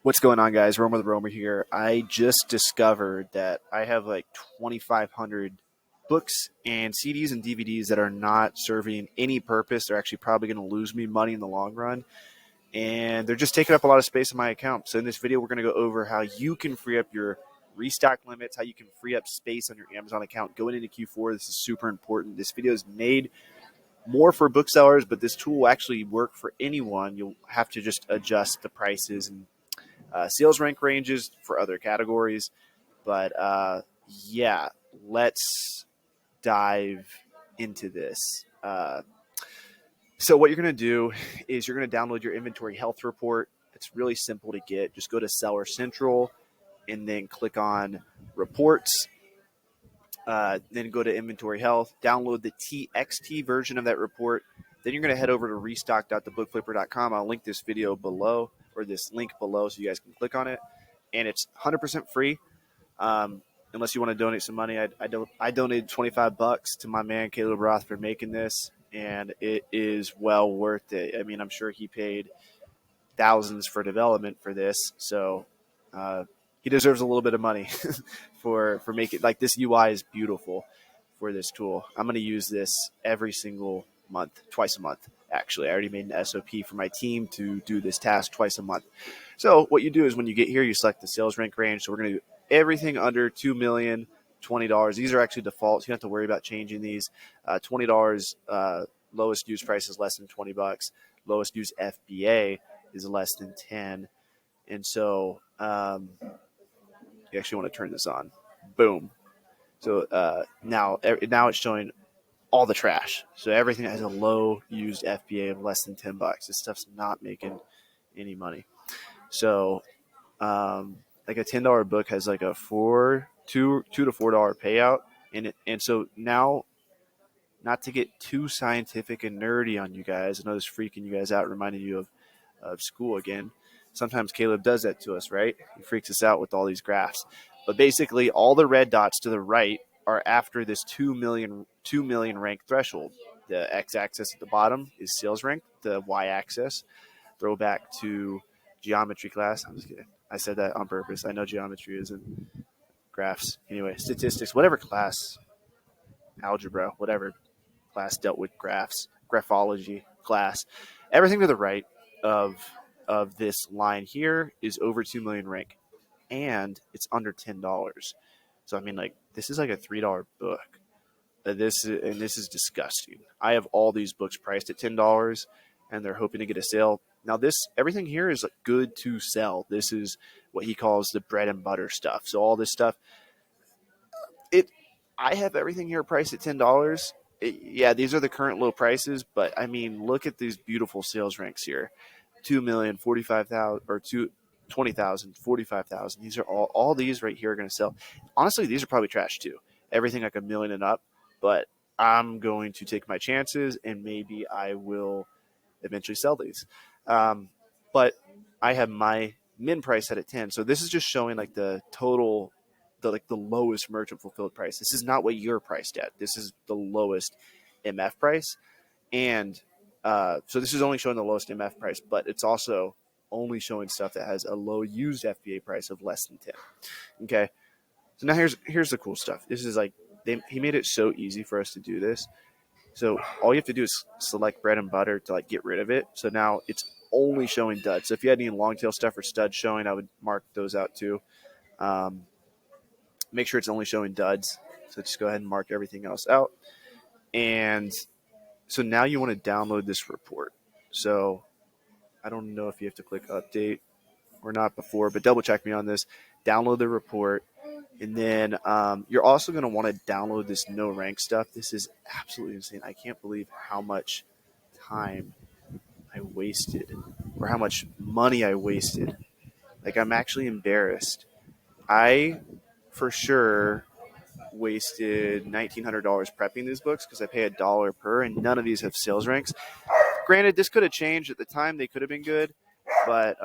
What's going on, guys? Romer the Romer here. I just discovered that I have like 2,500 books and CDs and DVDs that are not serving any purpose. They're actually probably going to lose me money in the long run, and they're just taking up a lot of space in my account. So in this video, we're going to go over how you can free up your restock limits, how you can free up space on your Amazon account going into Q4. This is super important. This video is made more for booksellers, but this tool will actually work for anyone. You'll have to just adjust the prices and sales rank ranges for other categories. But yeah, let's dive into this. So what you're going to do is you're going to download your inventory health report. It's really simple to get. Just go to Seller Central and then click on reports. Then go to inventory health, download the TXT version of that report. Then you're going to head over to restock.thebookflipper.com. I'll link this video below, or this link below, so you guys can click on it. And it's 100% free, unless you want to donate some money. I donated $25 to my man Caleb Roth for making this, and it is well worth it. I mean, I'm sure he paid thousands for development for this, so he deserves a little bit of money for making, like, this UI is beautiful for this tool. I'm going to use this every single month, twice a month. Actually, I already made an SOP for my team to do this task twice a month. So what you do is when you get here, you select the sales rank range. So we're going to do everything under $2 million, $20. These are actually defaults. You don't have to worry about changing these. $20 lowest used price is less than $20. Lowest used FBA is less than 10. And so you actually want to turn this on. Boom. So now it's showing all the trash. So everything that has a low used FBA of less than $10. This stuff's not making any money. So like a $10 book has like a $2 to $4 payout. And so now, not to get too scientific and nerdy on you guys, I know this is freaking you guys out, reminding you of school again. Sometimes Caleb does that to us, right? He freaks us out with all these graphs. But basically, all the red dots to the right are after this 2 million rank threshold. The x-axis at the bottom is sales rank. The y-axis, throwback to geometry class. I'm just kidding. I said that on purpose. I know geometry isn't graphs. Anyway, statistics, whatever class, algebra, whatever class dealt with graphs, graphology class. Everything to the right of this line here is over 2 million rank, and it's under $10. So I mean, like, this is like a $3 book. This is disgusting. I have all these books priced at $10, and they're hoping to get a sale. Now everything here is like good to sell. This is what he calls the bread and butter stuff. So all this stuff, I have everything here priced at $10. Yeah, these are the current low prices, but I mean, look at these beautiful sales ranks here. 2 million, 45,000, or 20,000, 45,000. These are all these right here are going to sell. Honestly, these are probably trash too. Everything like $1 million and up, but I'm going to take my chances, and maybe I will eventually sell these. But I have my min price set at 10. So this is just showing like the total, the lowest merchant fulfilled price. This is not what you're priced at. This is the lowest MF price. And so this is only showing the lowest MF price, but it's also only showing stuff that has a low used FBA price of less than 10. Okay. So now here's the cool stuff. This is like, he made it so easy for us to do this. So all you have to do is select bread and butter to like get rid of it. So now it's only showing duds. So if you had any long tail stuff or studs showing, I would mark those out too. Make sure it's only showing duds. So just go ahead and mark everything else out. And so now you want to download this report. So I don't know if you have to click update or not before, but double check me on this. Download the report. And then you're also going to want to download this no rank stuff. This is absolutely insane. I can't believe how much time I wasted, or how much money I wasted. Like, I'm actually embarrassed. I, for sure, wasted $1,900 prepping these books because I pay $1 per, and none of these have sales ranks. Granted, this could have changed at the time. They could have been good, but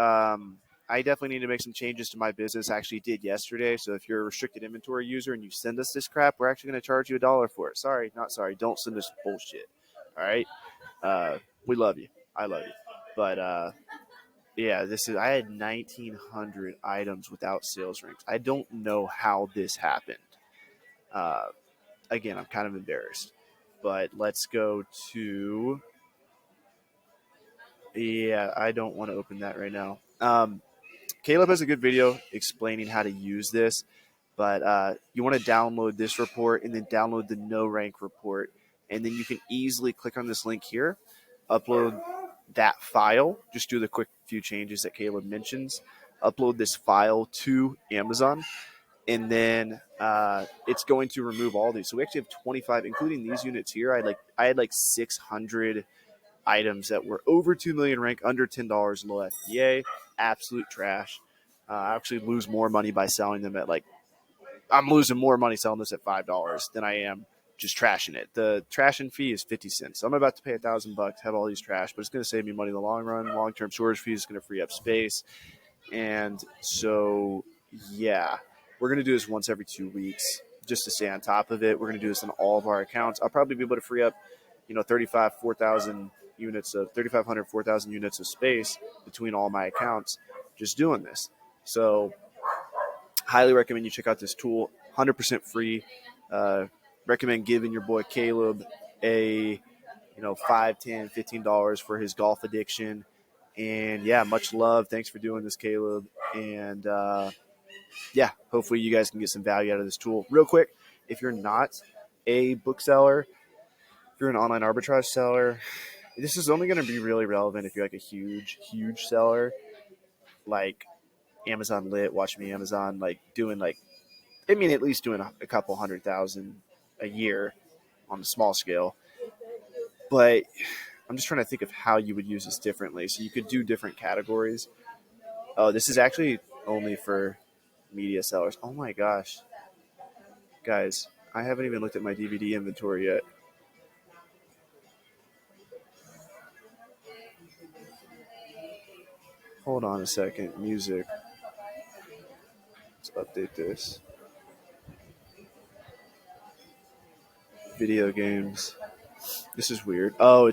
I definitely need to make some changes to my business. I actually did yesterday. So if you're a restricted inventory user and you send us this crap, we're actually going to charge you $1 for it. Sorry, not sorry. Don't send us bullshit. All right. We love you. I love you. But Yeah, I had 1,900 items without sales ranks. I don't know how this happened. Uh, Again, I'm kind of embarrassed. But let's go to. Yeah, I don't want to open that right now. Caleb has a good video explaining how to use this, but you want to download this report and then download the no rank report. And then you can easily click on this link here, upload that file, just do the quick few changes that Caleb mentions, upload this file to Amazon, and then it's going to remove all these. So we actually have 25, including these units here. I had like 600 items that were over 2 million rank, under $10 low FBA. Absolute trash. I actually lose more money by selling them at I'm losing more money selling this at $5 than I am just trashing it. The trashing fee is 50 cents. So I'm about to pay $1,000, have all these trash, but it's going to save me money in the long run. Long term storage fee is going to free up space. And so, yeah, we're going to do this once every 2 weeks just to stay on top of it. We're going to do this on all of our accounts. I'll probably be able to free up, 3,500, 4,000 units of space between all my accounts just doing this. So, highly recommend you check out this tool. 100% free. Recommend giving your boy Caleb a $5, $10, $15 for his golf addiction. And yeah, much love. Thanks for doing this, Caleb. And yeah, hopefully you guys can get some value out of this tool. Real quick, if you're not a bookseller, if you're an online arbitrage seller, this is only going to be really relevant if you're like a huge seller, like Amazon Lit, Watch Me Amazon, like doing at least doing a couple 100,000 a year on a small scale. But I'm just trying to think of how you would use this differently. So you could do different categories. Oh, this is actually only for media sellers. Oh my gosh. Guys, I haven't even looked at my DVD inventory yet. Hold on a second. Music. Let's update this. Video games. This is weird. Oh,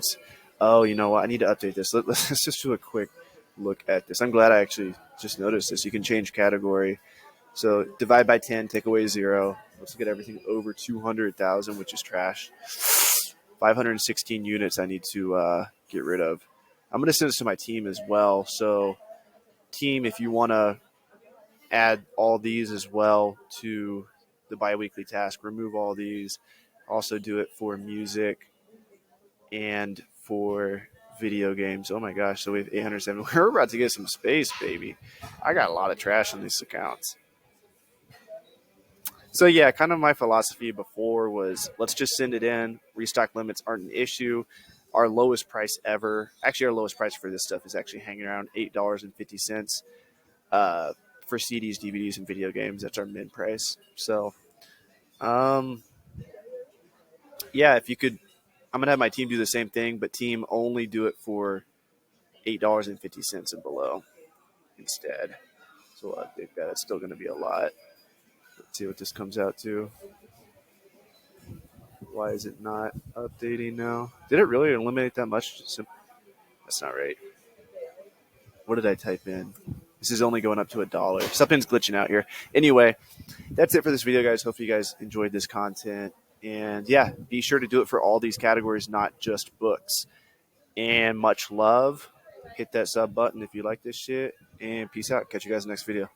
you know what? I need to update this. Let's just do a quick look at this. I'm glad I actually just noticed this. You can change category. So divide by 10, take away 0. Let's look at everything over 200,000, which is trash. 516 units I need to get rid of. I'm going to send this to my team as well. So, team, if you want to add all these as well to the biweekly task, remove all these. Also do it for music and for video games. Oh my gosh, so we have 807. We're about to get some space, baby. I got a lot of trash on these accounts. So yeah, kind of my philosophy before was let's just send it in. Restock limits aren't an issue. Our lowest price ever, actually our lowest price for this stuff is actually hanging around $8.50 for CDs, DVDs, and video games. That's our mid price. So, yeah, if you could, I'm gonna have my team do the same thing, but team only do it for $8.50 and below instead. So I think that it's still going to be a lot. Let's see what this comes out to. Why is it not updating now? Did it really eliminate that much? That's not right. What did I type in? This is only going up to $1. Something's glitching out here. Anyway, that's it for this video, guys. Hope you guys enjoyed this content. And yeah, be sure to do it for all these categories, not just books. And much love. Hit that sub button if you like this shit. And peace out. Catch you guys in the next video.